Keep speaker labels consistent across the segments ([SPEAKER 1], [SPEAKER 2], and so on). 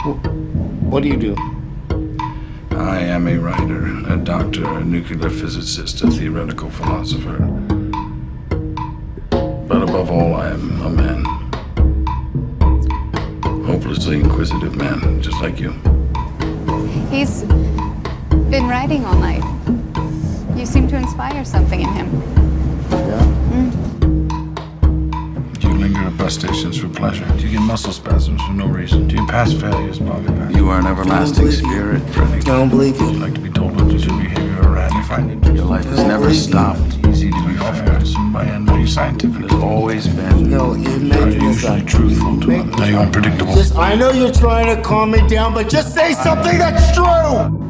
[SPEAKER 1] What do you do?
[SPEAKER 2] I am a writer, a doctor, a nuclear physicist, a theoretical philosopher. But above all, I am a man. Hopelessly inquisitive man, just like you.
[SPEAKER 3] He's been writing all night. You seem to inspire something in him.
[SPEAKER 1] Yeah?
[SPEAKER 2] Do you linger at bus stations for pleasure? Do you get muscle spasms for no reason? Do you pass failures, pocket? You are an everlasting spirit, Freddy.
[SPEAKER 1] I don't believe you.
[SPEAKER 2] You like to be told what to do, behavior or rat. You find it. Your life has never stopped. Easy to be fair. By and by scientific. It has always been.
[SPEAKER 1] No, you're
[SPEAKER 2] Are
[SPEAKER 1] making this
[SPEAKER 2] usually
[SPEAKER 1] up.
[SPEAKER 2] truthful to others. Are you unpredictable?
[SPEAKER 1] I know you're trying to calm me down, but just say something that's true!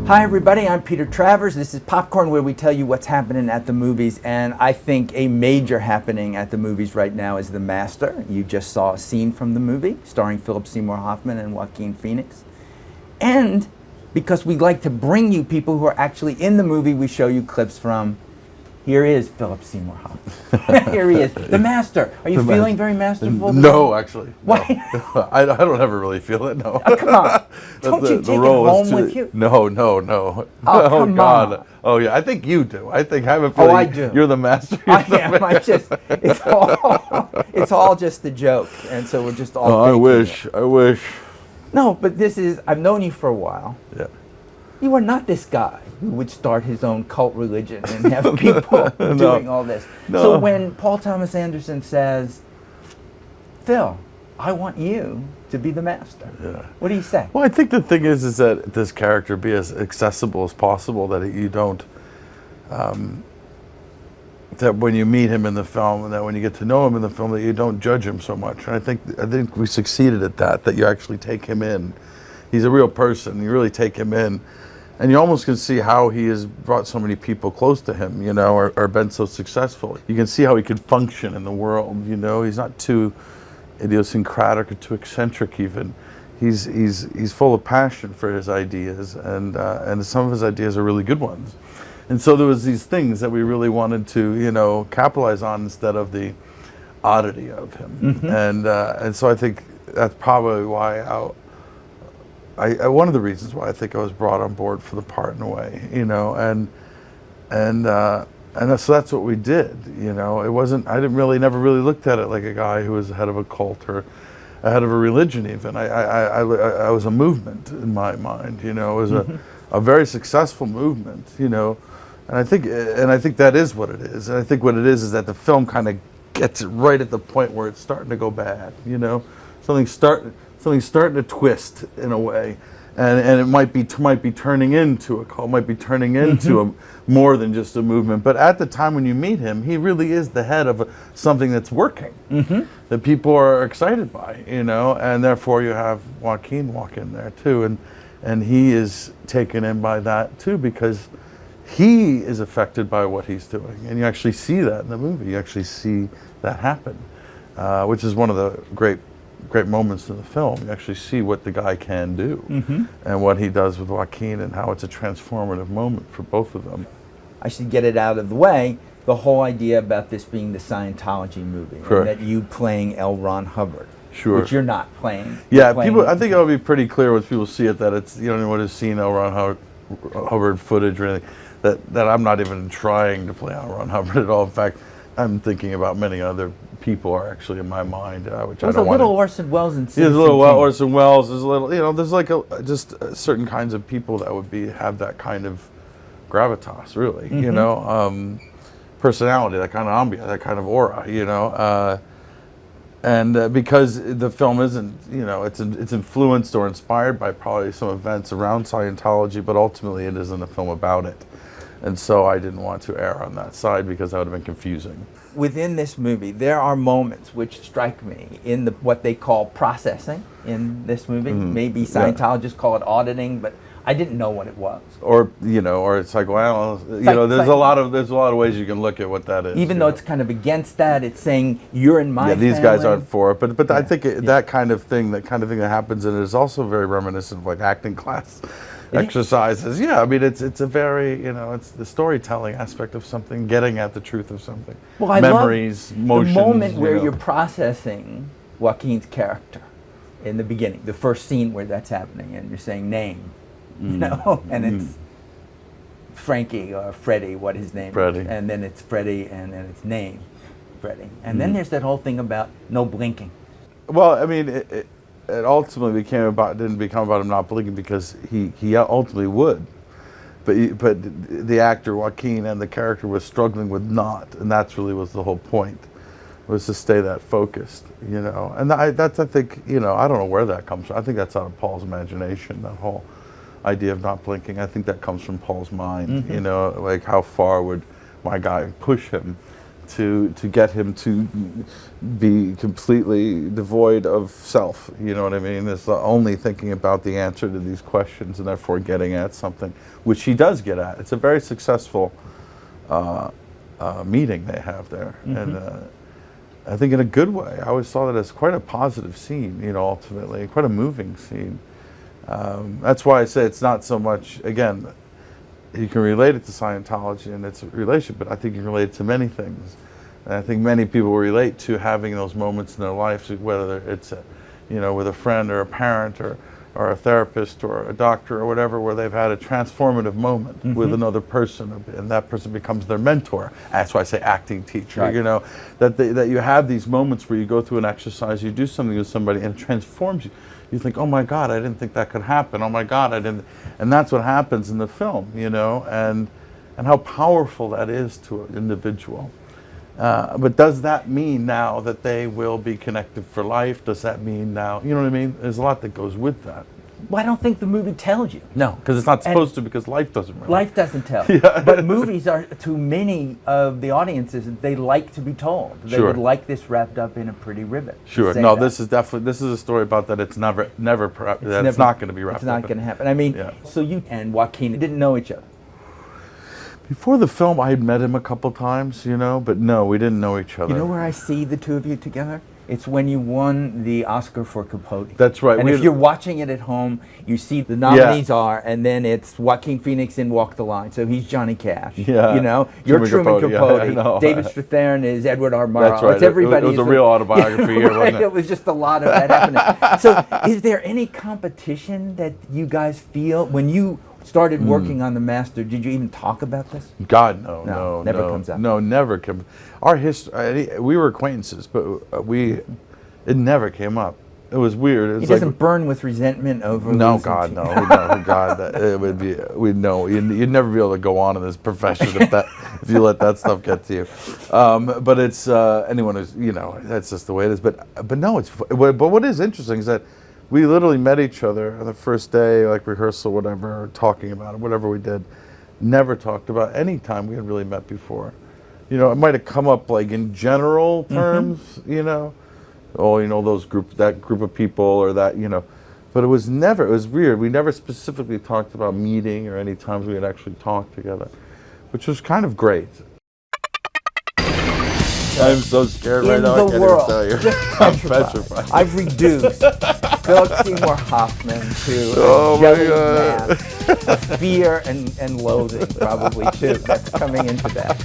[SPEAKER 4] Hi everybody, I'm Peter Travers. This is Popcorn, where we tell you what's happening at the movies, and I think a major happening at the movies right now is The Master. You just saw a scene from the movie starring Philip Seymour Hoffman and Joaquin Phoenix. And because we like to bring you people who are actually in the movie, we show you clips from. Here is Philip Seymour Hoffman. Here he is, The Master. Are you feeling very masterful?
[SPEAKER 5] No, actually. No.
[SPEAKER 4] Why?
[SPEAKER 5] I don't ever really feel it, no.
[SPEAKER 4] Oh, come on. Don't you take it home with you?
[SPEAKER 5] No.
[SPEAKER 4] Oh, come
[SPEAKER 5] God.
[SPEAKER 4] on.
[SPEAKER 5] Oh, yeah, I think you do. I have a feeling
[SPEAKER 4] I do.
[SPEAKER 5] You're the master.
[SPEAKER 4] I am. It's all just a joke, and so we're just all.
[SPEAKER 5] Oh,
[SPEAKER 4] faking it.
[SPEAKER 5] I wish.
[SPEAKER 4] No, but this is. I've known you for a while.
[SPEAKER 5] Yeah.
[SPEAKER 4] You are not this guy who would start his own cult religion and have people doing all this.
[SPEAKER 5] No.
[SPEAKER 4] So when Paul Thomas Anderson says, "Phil, I want you to be the master," what do you say?
[SPEAKER 5] Well, I think the thing is that this character be as accessible as possible, that you don't, that when you meet him in the film, and that when you get to know him in the film, that you don't judge him so much. And I think we succeeded at that you actually take him in. He's a real person. You really take him in. And you almost can see how he has brought so many people close to him, or been so successful. You can see how he could function in the world, He's not too idiosyncratic or too eccentric even. He's full of passion for his ideas, and some of his ideas are really good ones. And so there was these things that we really wanted to, capitalize on instead of the oddity of him. Mm-hmm. And so I think that's probably why one of the reasons why I think I was brought on board for the part in a way, and so that's what we did, It wasn't. I never really looked at it like a guy who was the head of a cult or a head of a religion. Even I was a movement in my mind, It was a very successful movement, and I think that is what it is. And I think what it is that the film kind of gets it right at the point where it's starting to go bad, Something's starting to twist in a way, and it might be turning into a cult, might be turning into more than just a movement. But at the time when you meet him, he really is the head of something that's working, that people are excited by, and therefore you have Joaquin walk in there too, and he is taken in by that too, because he is affected by what he's doing, and you actually see that in the movie. You actually see that happen, which is one of the great moments in the film. You actually see what the guy can do, and what he does with Joaquin, and how it's a transformative moment for both of them.
[SPEAKER 4] I should get it out of the way. The whole idea about this being the Scientology movie, and that you playing L. Ron Hubbard, which you're not playing.
[SPEAKER 5] Yeah, people. I think it'll be pretty clear once people see it that it's anyone who's seen L. Ron Hubbard footage or anything, that I'm not even trying to play L. Ron Hubbard at all. In fact, I'm thinking about many other people are actually in my mind, which I don't want. There's a little
[SPEAKER 4] Orson Welles and
[SPEAKER 5] there's a little Orson Welles. There's a little, there's like just certain kinds of people that would have that kind of gravitas, really, personality, that kind of ambiance, that kind of aura, and because the film isn't, it's influenced or inspired by probably some events around Scientology, but ultimately it isn't a film about it. And so I didn't want to err on that side, because that would have been confusing.
[SPEAKER 4] Within this movie, there are moments which strike me in what they call processing in this movie. Maybe Scientologists call it auditing, but I didn't know what it was.
[SPEAKER 5] Or it's like, well, there's a lot of ways you can look at what that is.
[SPEAKER 4] Even though it's kind of against that, it's saying you're in my
[SPEAKER 5] these
[SPEAKER 4] family.
[SPEAKER 5] Guys aren't for it. But I think that kind of thing that happens in it is also very reminiscent of like acting class exercises. Yeah, I mean it's a very it's the storytelling aspect of something, getting at the truth of something.
[SPEAKER 4] Well, I
[SPEAKER 5] memories,
[SPEAKER 4] love
[SPEAKER 5] emotions.
[SPEAKER 4] The moment where you're processing Joaquin's character, in the beginning, the first scene where that's happening, and you're saying name, you know, and it's Frankie or Freddie, what his name
[SPEAKER 5] Freddie.
[SPEAKER 4] is, and then it's Freddie, and then it's name, Freddie, and then there's that whole thing about no blinking.
[SPEAKER 5] Well, I mean, it ultimately didn't become about him not blinking because he ultimately would, but the actor Joaquin and the character was struggling with not, and that's really was the whole point, was to stay that focused, you know. And that's I think, you know, I don't know where that comes from. I think that's out of Paul's imagination, that whole idea of not blinking. I think that comes from Paul's mind, you know, like how far would my guy push him to get him to be completely devoid of self, you know what I mean? It's only thinking about the answer to these questions and therefore getting at something, which he does get at. It's a very successful meeting they have there. And I think in a good way. I always saw that as quite a positive scene, you know, ultimately, quite a moving scene. That's why I say it's not so much, again, you can relate it to Scientology and its relationship, but I think you can relate it to many things. And I think many people relate to having those moments in their lives, whether it's, you know, with a friend or a parent or a therapist or a doctor or whatever, where they've had a transformative moment with another person, and that person becomes their mentor. That's why I say acting teacher. Right. You know, that you have these moments where you go through an exercise, you do something with somebody, and it transforms you. You think, oh my God, I didn't think that could happen. Oh my God, I didn't. And that's what happens in the film, you know, and how powerful that is to an individual. But does that mean now that they will be connected for life? Does that mean now, you know what I mean? There's a lot that goes with that.
[SPEAKER 4] Well, I don't think the movie tells you.
[SPEAKER 5] No, because it's not supposed to, because life doesn't really.
[SPEAKER 4] Life doesn't tell. Yeah. But movies are, to many of the audiences, they like to be told. They would like this wrapped up in a pretty ribbon.
[SPEAKER 5] Sure. No, this is a story about that it's never it's not going to be wrapped up.
[SPEAKER 4] It's not going to happen. I mean, so you and Joaquin didn't know each other.
[SPEAKER 5] Before the film, I had met him a couple times, you know, but no, we didn't know each other.
[SPEAKER 4] You know where I see the two of you together? It's when you won the Oscar for Capote.
[SPEAKER 5] That's right.
[SPEAKER 4] And if you're watching it at home, you see the nominees are, and then it's Joaquin Phoenix in Walk the Line. So he's Johnny Cash. Yeah. You know, you're Truman Capote.
[SPEAKER 5] Yeah,
[SPEAKER 4] David Strathairn is Edward R. Murrow.
[SPEAKER 5] That's right.
[SPEAKER 4] It's everybody.
[SPEAKER 5] It was a real autobiography here, wasn't it?
[SPEAKER 4] It was just a lot of that happening. So is there any competition that you guys feel when you started working on The Master? Did you even talk about this?
[SPEAKER 5] God, no.
[SPEAKER 4] Never comes up.
[SPEAKER 5] No, never comes. Our history, we were acquaintances, but it never came up. It was weird.
[SPEAKER 4] He doesn't burn with resentment over.
[SPEAKER 5] No, God, no. God, it would be. We'd know. You'd never be able to go on in this profession if you let that stuff get to you. But it's anyone who's, you know, that's just the way it is. But no, but what is interesting is that we literally met each other on the first day, like rehearsal, whatever, or talking about it, whatever we did. Never talked about any time we had really met before. You know, it might have come up like in general terms, you know. Oh, you know, that group of people or that, you know. But it was weird. We never specifically talked about meeting or any times we had actually talked together, which was kind of great. I'm so scared right now. I can't even tell you. I'm petrified.
[SPEAKER 4] I've reduced Philip Seymour Hoffman to a jelly mass of fear and loathing, probably too. That's coming into that.